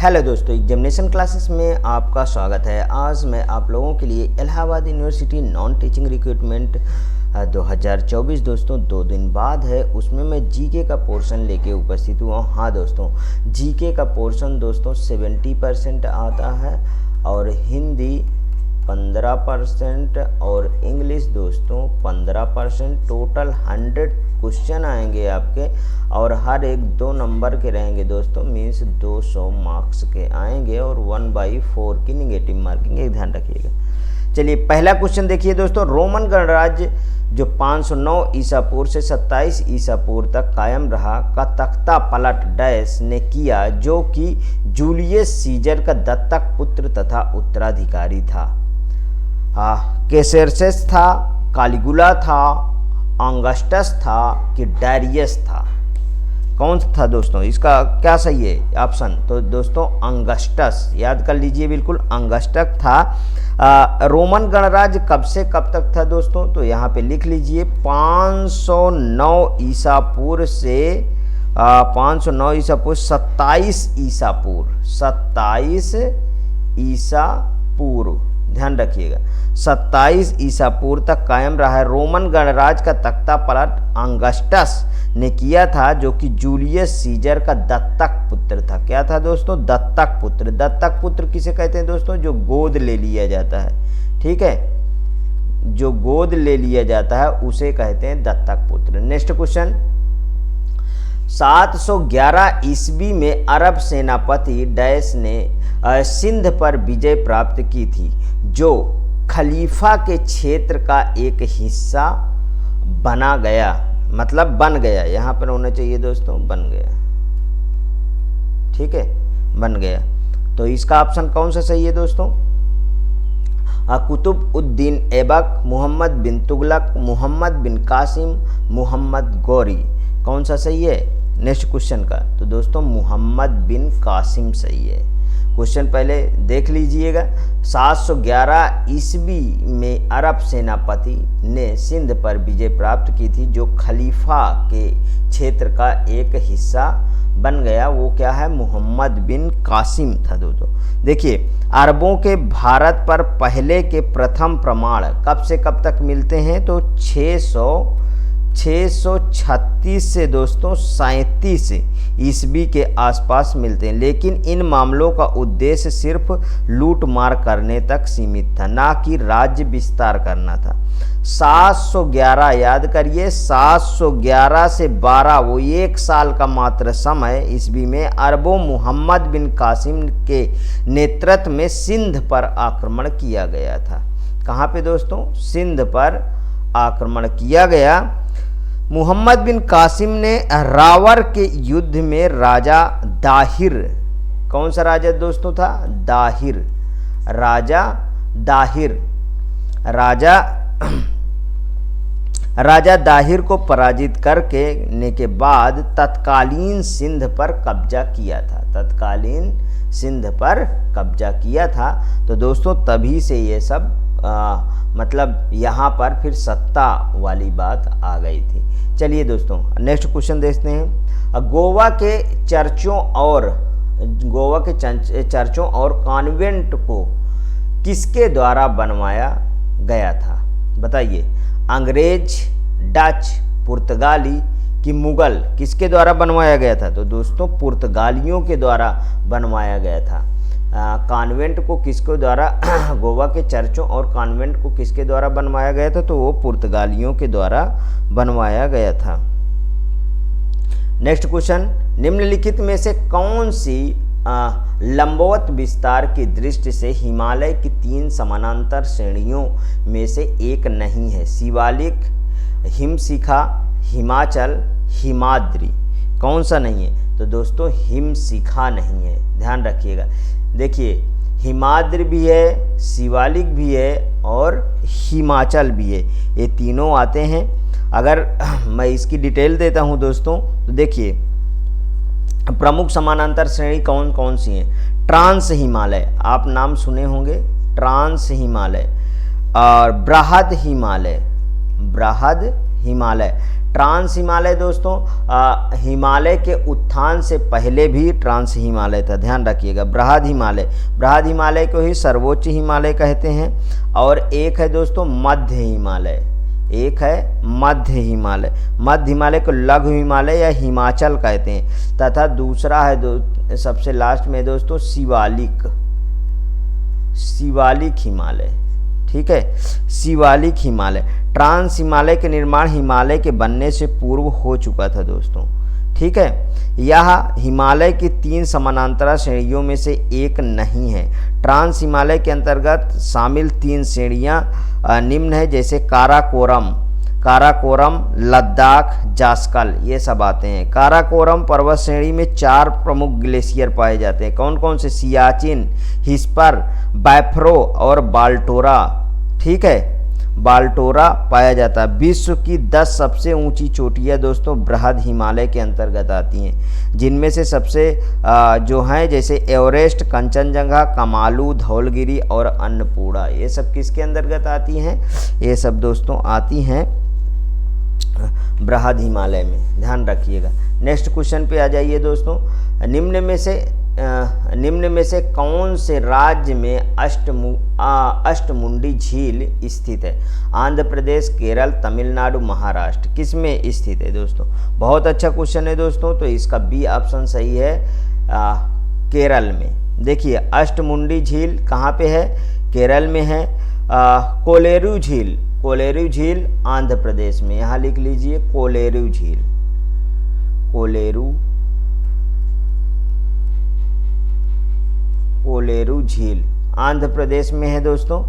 Hello दोस्तों, examination classes में आपका स्वागत है। आज मैं आप लोगों के लिए Allahabad university non teaching recruitment 2024 दोस्तों 2 दिन बाद है, उसमें मैं जीके का पोर्शन लेके उपस्थित हुआ हूँ। हाँ दोस्तों, जीके का पोर्शन दोस्तों 70% आता है और हिंदी 15% और इंग्लिश दोस्तों 15%। टोटल 100 क्वेश्चन आएंगे आपके और हर एक 2 नंबर के रहेंगे दोस्तों, मीन्स 200 मार्क्स के आएंगे और 1/4 की निगेटिव मार्किंग, एक ध्यान रखिएगा। चलिए पहला क्वेश्चन देखिए दोस्तों। रोमन गणराज्य जो 509 ईसा पूर्व से 27 ईसा पूर्व तक कायम रहा का तख्ता पलट डैश ने किया, जो कि जूलियस सीजर का दत्तक पुत्र तथा उत्तराधिकारी था। कैसरसेस था, कालिगुला था, ऑगस्टस था कि डायरियस था? कौन था दोस्तों? इसका क्या सही है ऑप्शन? तो दोस्तों ऑगस्टस, याद कर लीजिए, बिल्कुल ऑगस्टस था। रोमन गणराज्य कब से कब तक था दोस्तों? तो यहाँ पे लिख लीजिए 509 ईसा पूर्व से 509 ईसा पूर्व 27 ईसा पूर्व, 27 ईसा पूर्व, ध्यान रखिएगा, 27 ईसा पूर्व तक कायम रहा है। रोमन गणराज्य का तख्ता पलट ऑगस्टस ने किया था, जो कि जूलियस सीजर का दत्तक पुत्र था। क्या था दोस्तों? दत्तक पुत्र। दत्तक पुत्र किसे कहते हैं दोस्तों? जो गोद ले लिया जाता है, ठीक है, जो गोद ले लिया जाता है उसे कहते हैं दत्तक पुत्र। नेक्स्ट क्वेश्चन, 711 ईस्वी में अरब सेनापति डैश ने सिंध पर विजय प्राप्त की थी, जो खलीफा के क्षेत्र का एक हिस्सा बना गया, मतलब बन गया, यहाँ पर होना चाहिए दोस्तों बन गया, ठीक है, बन गया। तो इसका ऑप्शन कौन सा सही है दोस्तों? कुतुब उद्दीन ऐबक, मोहम्मद बिन तुगलक, मोहम्मद बिन कासिम, मोहम्मद गौरी, कौन सा सही है नेक्स्ट क्वेश्चन का? तो दोस्तों मोहम्मद बिन कासिम सही है। क्वेश्चन पहले देख लीजिएगा। 711 ईस्वी में अरब सेनापति ने सिंध पर विजय प्राप्त की थी, जो खलीफा के क्षेत्र का एक हिस्सा बन गया, वो क्या है? मोहम्मद बिन कासिम था दोस्तों। देखिए, अरबों के भारत पर पहले के प्रथम प्रमाण कब से कब तक मिलते हैं? तो 636 से दोस्तों 37 ईस्वी के आसपास मिलते हैं, लेकिन इन मामलों का उद्देश्य सिर्फ लूट मार करने तक सीमित था, ना कि राज्य विस्तार करना था। 711, याद करिए, 711 से 12, वो 1 साल का मात्र समय ईस्वी में अरबों मोहम्मद बिन कासिम के नेतृत्व में सिंध पर आक्रमण किया गया था। कहाँ पे दोस्तों? सिंध पर आक्रमण किया गया। मोहम्मद बिन कासिम ने रावर के युद्ध में राजा दाहिर, कौन सा राजा दोस्तों था? दाहिर, राजा दाहिर, राजा दाहिर को पराजित करके ने के बाद तत्कालीन सिंध पर कब्जा किया था, तत्कालीन सिंध पर कब्जा किया था। तो दोस्तों तभी से ये सब मतलब यहाँ पर फिर सत्ता वाली बात आ गई थी। चलिए दोस्तों नेक्स्ट क्वेश्चन देखते हैं। गोवा के चर्चों और कॉन्वेंट को किसके द्वारा बनवाया गया था? बताइए, अंग्रेज, डच, पुर्तगाली कि मुगल, किसके द्वारा बनवाया गया था? तो दोस्तों पुर्तगालियों के द्वारा बनवाया गया था। कॉन्वेंट को किसके द्वारा गोवा के चर्चों और कॉन्वेंट को किसके द्वारा बनवाया गया था? तो वो पुर्तगालियों के द्वारा बनवाया गया था। नेक्स्ट क्वेश्चन, निम्नलिखित में से कौन सी लंबवत विस्तार की दृष्टि से हिमालय की 3 समानांतर श्रेणियों में से एक नहीं है? शिवालिक, हिमशिखा, हिमाचल, हिमाद्री, कौन सा नहीं है? तो दोस्तों हिमशिखा नहीं है, ध्यान रखिएगा। देखिए, हिमाद्री भी है, शिवालिक भी है और हिमाचल भी है, ये तीनों आते हैं। अगर मैं इसकी डिटेल देता हूं दोस्तों, तो देखिए प्रमुख समानांतर श्रेणी कौन कौन सी हैं? ट्रांस हिमालय, आप नाम सुने होंगे, ट्रांस हिमालय, और बृहद हिमालय, बृहद हिमालय, ट्रांस हिमालय दोस्तों हिमालय के उत्थान से पहले भी ट्रांस हिमालय था, ध्यान रखिएगा। बृहद हिमालय को ही सर्वोच्च हिमालय कहते हैं। और एक है दोस्तों मध्य हिमालय, मध्य हिमालय को लघु हिमालय या हिमाचल कहते हैं। तथा दूसरा है सबसे लास्ट में दोस्तों शिवालिक हिमालय, ठीक है, शिवालिक हिमालय। ट्रांस हिमालय के निर्माण हिमालय के बनने से पूर्व हो चुका था दोस्तों, ठीक है। यह हिमालय की 3 समानांतर श्रेणियों में से एक नहीं है। ट्रांस हिमालय के अंतर्गत शामिल 3 श्रेणियां निम्न है, जैसे काराकोरम, लद्दाख, जास्कल, ये सब आते हैं। काराकोरम पर्वत श्रेणी में 4 प्रमुख ग्लेशियर पाए जाते हैं। कौन कौन से? सियाचिन, हिस्पर, बैफ्रो और बाल्टोरा, ठीक है, बाल्टोरा पाया जाता है। विश्व की 10 सबसे ऊंची चोटियां दोस्तों बृहद हिमालय के अंतर्गत आती हैं, जिनमें से सबसे जो हैं जैसे एवरेस्ट, कंचनजंगा, कमालू, धौलगिरी और अन्नपूर्णा, ये सब किसके अंतर्गत आती हैं? ये सब दोस्तों आती हैं बृहद हिमालय में, ध्यान रखिएगा। नेक्स्ट क्वेश्चन पे आ जाइए दोस्तों। निम्न में से कौन से राज्य में अष्टमुंडी झील स्थित है? आंध्र प्रदेश, केरल, तमिलनाडु, महाराष्ट्र, किस में स्थित है दोस्तों? बहुत अच्छा क्वेश्चन है दोस्तों, तो इसका बी ऑप्शन सही है, केरल में। देखिए अष्टमुंडी झील कहाँ पे है? केरल में है। कोलेरू झील आंध्र प्रदेश में, यहाँ लिख लीजिए कोलेरू झील आंध्र प्रदेश में है दोस्तों।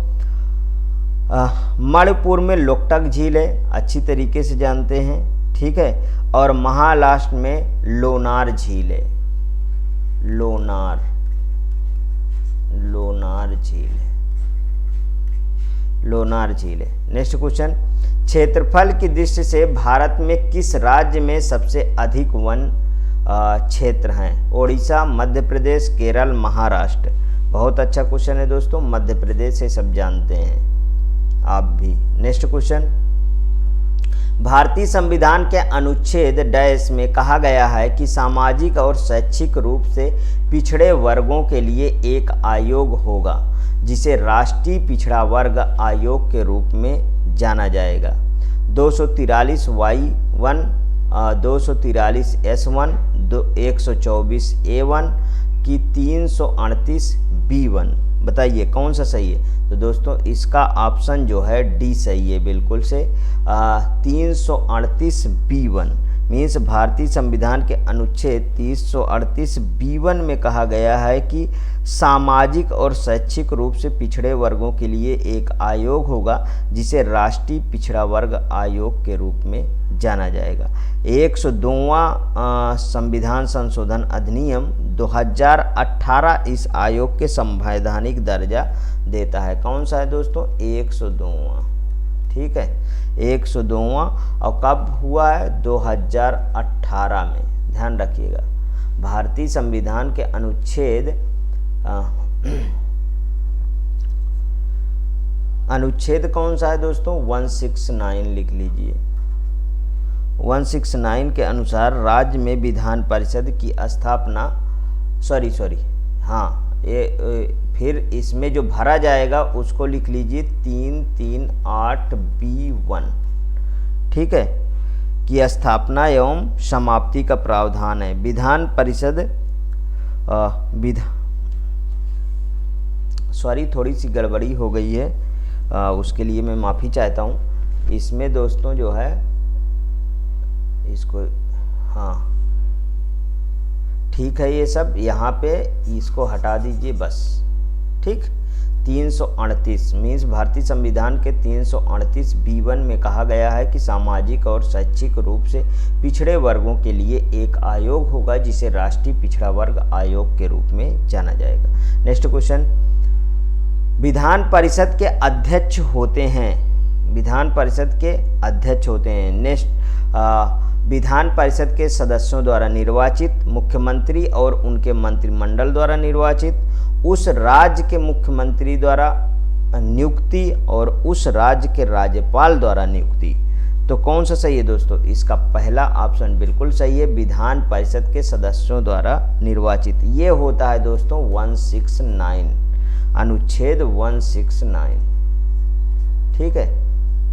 मणिपुर में लोकटक झील है, अच्छी तरीके से जानते हैं, ठीक है। और महाराष्ट्र में लोनार झील है, लोनार झील है। नेक्स्ट क्वेश्चन, क्षेत्रफल की दृष्टि से भारत में किस राज्य में सबसे अधिक वन क्षेत्र हैं? ओडिशा, मध्य प्रदेश, केरल, महाराष्ट्र। बहुत अच्छा क्वेश्चन है दोस्तों, मध्य प्रदेश से सब जानते हैं आप भी। नेक्स्ट क्वेश्चन, भारतीय संविधान के अनुच्छेद डैश में कहा गया है कि सामाजिक और शैक्षिक रूप से पिछड़े वर्गों के लिए एक आयोग होगा, जिसे राष्ट्रीय पिछड़ा वर्ग आयोग के रूप में जाना जाएगा। 243Y1, 243S1, 124A1 की 338B1, बताइए कौन सा सही है? तो दोस्तों इसका ऑप्शन जो है डी सही है, बिल्कुल से 338B1 मीन्स भारतीय संविधान के अनुच्छेद 338B1 में कहा गया है कि सामाजिक और शैक्षिक रूप से पिछड़े वर्गों के लिए एक आयोग होगा, जिसे राष्ट्रीय पिछड़ा वर्ग आयोग के रूप में जाना जाएगा। 102वां संविधान संशोधन अधिनियम 2018 इस आयोग के संवैधानिक दर्जा देता है। कौन सा है दोस्तों? 102वां, ठीक है, 102वां। और कब हुआ है? 2018 में, ध्यान रखिएगा। भारतीय संविधान के अनुच्छेद कौन सा है दोस्तों? 169 लिख लीजिए। 169 के अनुसार राज्य में विधान परिषद की स्थापना, फिर इसमें जो भरा जाएगा उसको लिख लीजिए 338B1, ठीक है, की स्थापना एवं समाप्ति का प्रावधान है। विधान परिषद थोड़ी सी गड़बड़ी हो गई है, उसके लिए मैं माफ़ी चाहता हूँ। इसमें दोस्तों जो है इसको, हाँ ठीक है, ये सब यहाँ पे इसको हटा दीजिए बस, ठीक। 338 मीन्स भारतीय संविधान के 338B1 में कहा गया है कि सामाजिक और शैक्षिक रूप से पिछड़े वर्गों के लिए एक आयोग होगा, जिसे राष्ट्रीय पिछड़ा वर्ग आयोग के रूप में जाना जाएगा। नेक्स्ट क्वेश्चन, विधान परिषद के अध्यक्ष होते हैं, नेक्स्ट विधान परिषद के सदस्यों द्वारा निर्वाचित, मुख्यमंत्री और उनके मंत्रिमंडल द्वारा निर्वाचित, उस राज्य के मुख्यमंत्री द्वारा नियुक्ति और उस राज्य के राज्यपाल द्वारा नियुक्ति। तो कौन सा सही है दोस्तों? इसका पहला ऑप्शन बिल्कुल सही है, विधान परिषद के सदस्यों द्वारा निर्वाचित। ये होता है दोस्तों 169, अनुच्छेद 169। ठीक है,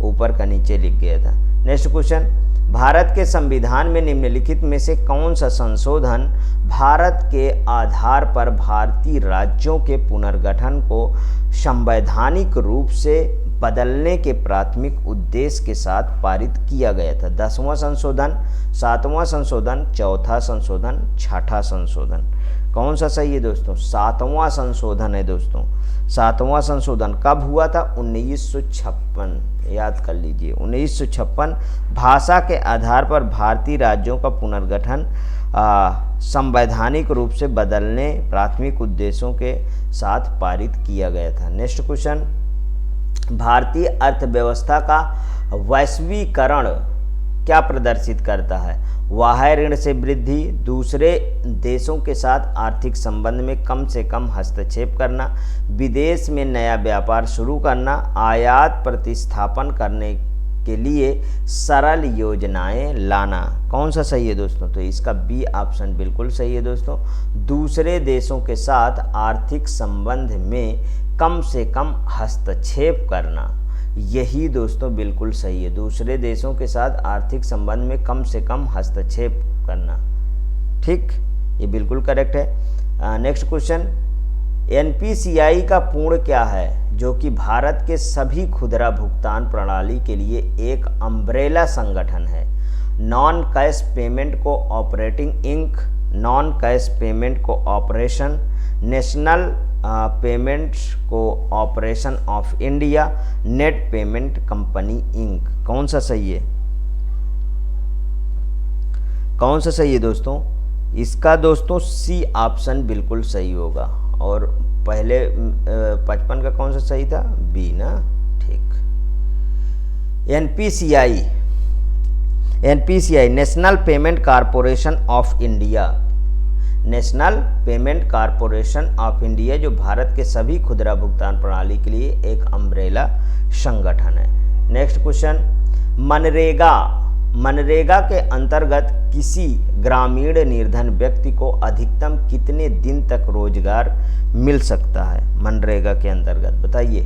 ऊपर का नीचे लिख गया था। नेक्स्ट क्वेश्चन, भारत के संविधान में निम्नलिखित में से कौन सा संशोधन भारत के आधार पर भारतीय राज्यों के पुनर्गठन को संवैधानिक रूप से बदलने के प्राथमिक उद्देश्य के साथ पारित किया गया था? 10वां संशोधन, 7वां संशोधन, चौथा संशोधन, छठा संशोधन? कौन सा सही है दोस्तों? 7वां संशोधन है दोस्तों। 7वां संशोधन कब हुआ था? 1956, याद कर लीजिए। 1956 भाषा के आधार पर भारतीय राज्यों का पुनर्गठन संवैधानिक रूप से बदलने प्राथमिक उद्देश्यों के साथ पारित किया गया था। नेक्स्ट क्वेश्चन, भारतीय अर्थव्यवस्था का वैश्वीकरण क्या प्रदर्शित करता है? बाह्य ऋण से वृद्धि, दूसरे देशों के साथ आर्थिक संबंध में कम से कम हस्तक्षेप करना, विदेश में नया व्यापार शुरू करना, आयात प्रतिस्थापन करने के लिए सरल योजनाएं लाना? कौन सा सही है दोस्तों? तो इसका बी ऑप्शन बिल्कुल सही है दोस्तों। दूसरे देशों के साथ आर्थिक संबंध में कम से कम हस्तक्षेप करना, यही दोस्तों बिल्कुल सही है। दूसरे देशों के साथ आर्थिक संबंध में कम से कम हस्तक्षेप करना, ठीक, ये बिल्कुल करेक्ट है। नेक्स्ट क्वेश्चन, एनपीसीआई का पूर्ण क्या है? जो कि भारत के सभी खुदरा भुगतान प्रणाली के लिए एक अम्ब्रेला संगठन है। Non cash payment co operating inc, non cash payment corporation, national payments corporation of India, net payment company inc? कौन सा सही है? कौन सा सही है दोस्तों? इसका दोस्तों सी ऑप्शन बिल्कुल सही होगा। और पहले 55 का कौन सा सही था? बी ना, ठीक। NPCI, NPCI national payment corporation of India, national payment corporation of India जो भारत के सभी खुदरा भुगतान प्रणाली के लिए एक अम्ब्रेला संगठन है। नेक्स्ट क्वेश्चन, मनरेगा, मनरेगा के अंतर्गत किसी ग्रामीण निर्धन व्यक्ति को अधिकतम कितने दिन तक रोजगार मिल सकता है? मनरेगा के अंतर्गत बताइए।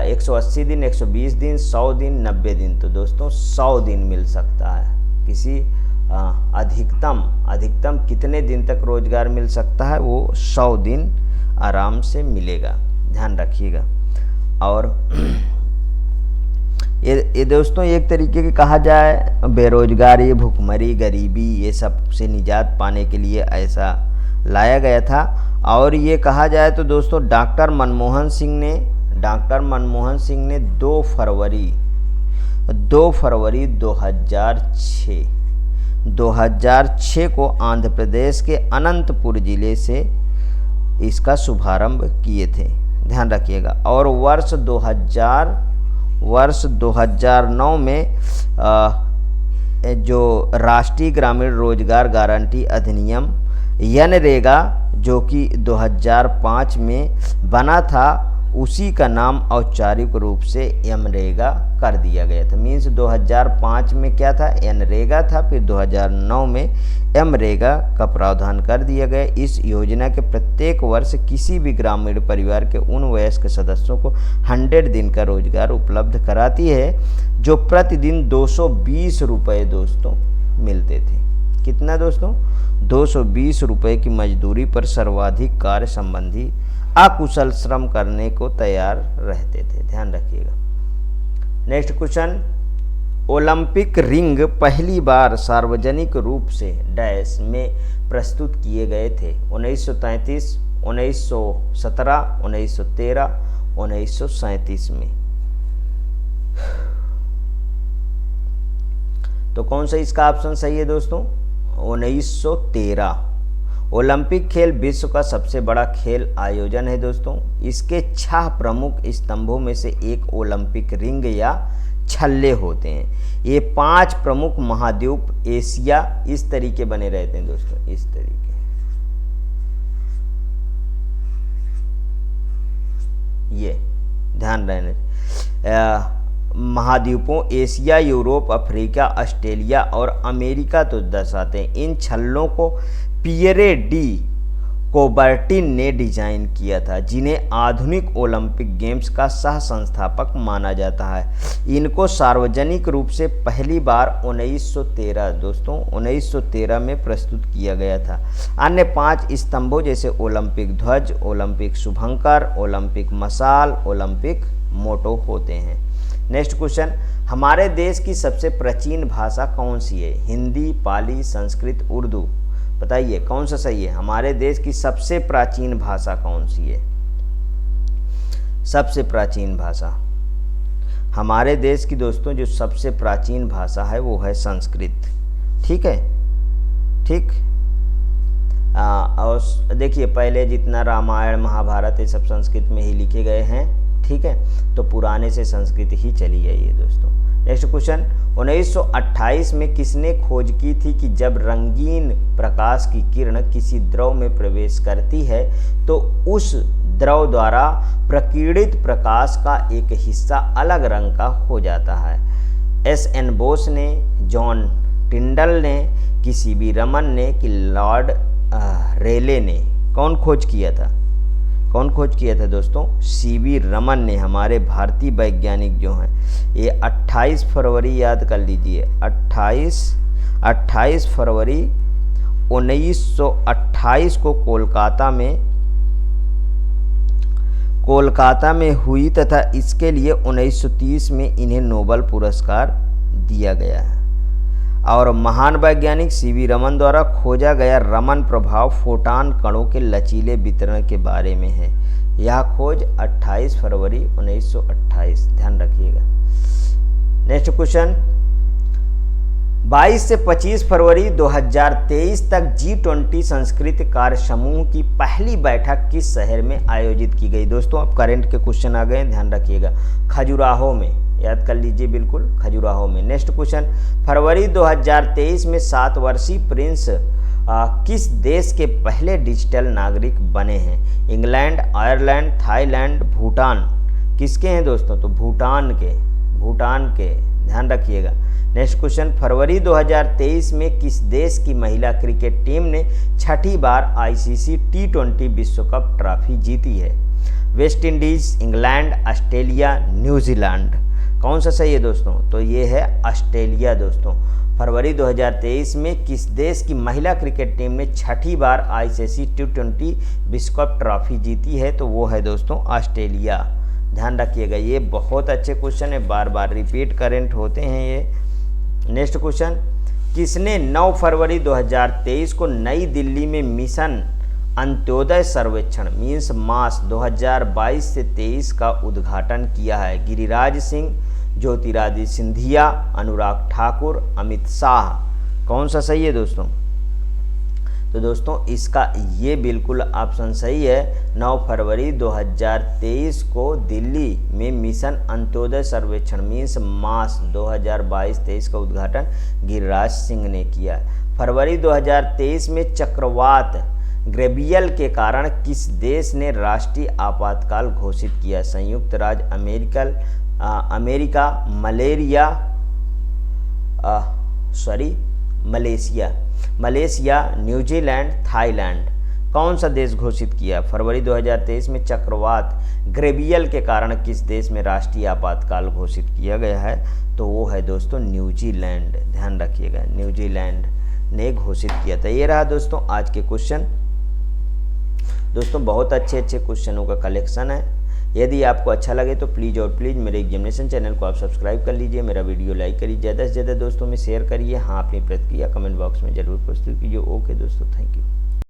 180 दिन, 120 दिन, 100 दिन, 90 दिन? तो दोस्तों 100 दिन मिल सकता है। किसी अधिकतम कितने दिन तक रोजगार मिल सकता है? वो 100 दिन आराम से मिलेगा, ध्यान रखिएगा। और ये दोस्तों एक तरीके की कहा जाए बेरोजगारी, भुखमरी, गरीबी, ये सब से निजात पाने के लिए ऐसा लाया गया था। और ये कहा जाए तो दोस्तों डॉक्टर मनमोहन सिंह ने 2 फरवरी 2006 को आंध्र प्रदेश के अनंतपुर जिले से इसका शुभारंभ किए थे, ध्यान रखिएगा। और वर्ष 2009 में जो राष्ट्रीय ग्रामीण रोजगार गारंटी अधिनियम मनरेगा जो कि 2005 में बना था, उसी का नाम औपचारिक रूप से मनरेगा कर दिया गया था। मीन्स 2005 में क्या था? मनरेगा था, फिर 2009 में मनरेगा का प्रावधान कर दिया गया। इस योजना के प्रत्येक वर्ष किसी भी ग्रामीण परिवार के उन वयस्क सदस्यों को 100 दिन का रोजगार उपलब्ध कराती है, जो प्रतिदिन 220 रुपये दोस्तों मिलते थे। कितना दोस्तों? 220 रुपये की मजदूरी पर सर्वाधिक कार्य संबंधी अकुशल श्रम करने को तैयार रहते थे, ध्यान रखिएगा। नेक्स्ट क्वेश्चन, ओलंपिक रिंग पहली बार सार्वजनिक रूप से डैश में प्रस्तुत किए गए थे? 1933, 1917, 1913, 1937 में? तो कौन सा इसका ऑप्शन सही है दोस्तों? 1913। ओलंपिक खेल विश्व का सबसे बड़ा खेल आयोजन है दोस्तों। इसके 6 प्रमुख स्तंभों में से एक ओलंपिक रिंग या छल्ले होते हैं। ये 5 प्रमुख महाद्वीप एशिया इस तरीके बने रहते हैं दोस्तों, इस तरीके। ये ध्यान रहने महाद्वीपों एशिया, यूरोप, अफ्रीका, ऑस्ट्रेलिया और अमेरिका तो दर्शाते हैं। इन छल्लों को पियरे डी कोबर्टिन ने डिजाइन किया था, जिन्हें आधुनिक ओलंपिक गेम्स का सह संस्थापक माना जाता है। इनको सार्वजनिक रूप से पहली बार 1913 दोस्तों 1913 में प्रस्तुत किया गया था। अन्य 5 स्तंभों जैसे ओलंपिक ध्वज, ओलंपिक शुभंकर, ओलंपिक मशाल, ओलंपिक मोटो होते हैं। नेक्स्ट क्वेश्चन, हमारे देश की सबसे प्राचीन भाषा कौन सी है? हिंदी, पाली, संस्कृत, उर्दू? बताइए कौन सा सही है? हमारे देश की सबसे प्राचीन भाषा कौन सी है? सबसे प्राचीन भाषा हमारे देश की दोस्तों जो सबसे प्राचीन भाषा है वो है संस्कृत। ठीक है, ठीक। और देखिए पहले जितना रामायण महाभारत ये सब संस्कृत में ही लिखे गए हैं। ठीक है, तो पुराने से संस्कृत ही चली आई है दोस्तों। नेक्स्ट क्वेश्चन, 1928 में किसने खोज की थी कि जब रंगीन प्रकाश की किरण किसी द्रव में प्रवेश करती है तो उस द्रव द्वारा प्रकीर्णित प्रकाश का एक हिस्सा अलग रंग का हो जाता है? S.N. बोस ने, जॉन टिंडल ने, कि C.V. रमन ने, कि लॉर्ड रेले ने? कौन खोज किया था? कौन खोज किया था दोस्तों? C.V. रमन ने, हमारे भारतीय वैज्ञानिक जो हैं। ये 28 फरवरी याद कर लीजिए, 28 फरवरी 1928 को कोलकाता में हुई तथा इसके लिए 1930 में इन्हें नोबेल पुरस्कार दिया गया है। और महान वैज्ञानिक C.V. रमन द्वारा खोजा गया रमन प्रभाव फोटॉन कणों के लचीले वितरण के बारे में है। यह खोज 28 फरवरी 1928, ध्यान रखिएगा। नेक्स्ट क्वेश्चन, 22 से 25 फरवरी 2023 तक G20 संस्कृत कार्य समूह की पहली बैठक किस शहर में आयोजित की गई? दोस्तों अब करंट के क्वेश्चन आ गए, ध्यान रखिएगा। खजुराहो में, याद कर लीजिए बिल्कुल, खजुराहो में। नेक्स्ट क्वेश्चन, फरवरी 2023 में 7 वर्षीय प्रिंस किस देश के पहले डिजिटल नागरिक बने हैं? England, Ireland, Thailand, Bhutan? किसके हैं दोस्तों? तो भूटान के, ध्यान रखिएगा। नेक्स्ट क्वेश्चन, फरवरी 2023 में किस देश की महिला क्रिकेट टीम ने 6ठी बार ICC T20 विश्व कप ट्रॉफी जीती है? West Indies, England, Australia, New Zealand? कौन सा सही है दोस्तों? तो ये है ऑस्ट्रेलिया दोस्तों। फरवरी 2023 में किस देश की महिला क्रिकेट टीम ने 6ठी बार ICC T20 विश्व कप ट्रॉफी जीती है? तो वो है दोस्तों ऑस्ट्रेलिया, ध्यान रखिएगा। ये बहुत अच्छे क्वेश्चन है, बार बार रिपीट करेंट होते हैं ये। नेक्स्ट क्वेश्चन, किसने 9 फरवरी 2023 को नई दिल्ली में मिशन अंत्योदय सर्वेक्षण मीन्स मास 2022 से 23 का उद्घाटन किया है? गिरिराज सिंह, ज्योतिरादित्य सिंधिया, अनुराग ठाकुर, अमित शाह? कौन सा सही है दोस्तों? तो दोस्तों इसका ये बिल्कुल ऑप्शन सही है। 9 फरवरी 2023 को दिल्ली में मिशन अंत्योदय सर्वेक्षण मीन्स मास 2022-23 का उद्घाटन गिरिराज सिंह ने किया। फरवरी 2023 में चक्रवात ग्रेबियल के कारण किस देश ने राष्ट्रीय आपातकाल घोषित किया? संयुक्त राज्य अमेरिका, मलेशिया, न्यूजीलैंड, थाईलैंड? कौन सा देश घोषित किया? फरवरी 2023 में चक्रवात ग्रेबियल के कारण किस देश में राष्ट्रीय आपातकाल घोषित किया गया है? तो वो है दोस्तों न्यूजीलैंड, ध्यान रखिएगा, न्यूजीलैंड ने घोषित किया था। ये रहा दोस्तों आज के क्वेश्चन। दोस्तों बहुत अच्छे क्वेश्चनों का कलेक्शन है। यदि आपको अच्छा लगे तो प्लीज़ और प्लीज़ मेरे एग्जामिनेशन चैनल को आप सब्सक्राइब कर लीजिए, मेरा वीडियो लाइक करिए, ज़्यादा से ज़्यादा दोस्तों में शेयर करिए। हाँ, अपनी प्रतिक्रिया कमेंट बॉक्स में जरूर प्रस्तुत कीजिए। ओके दोस्तों, थैंक यू।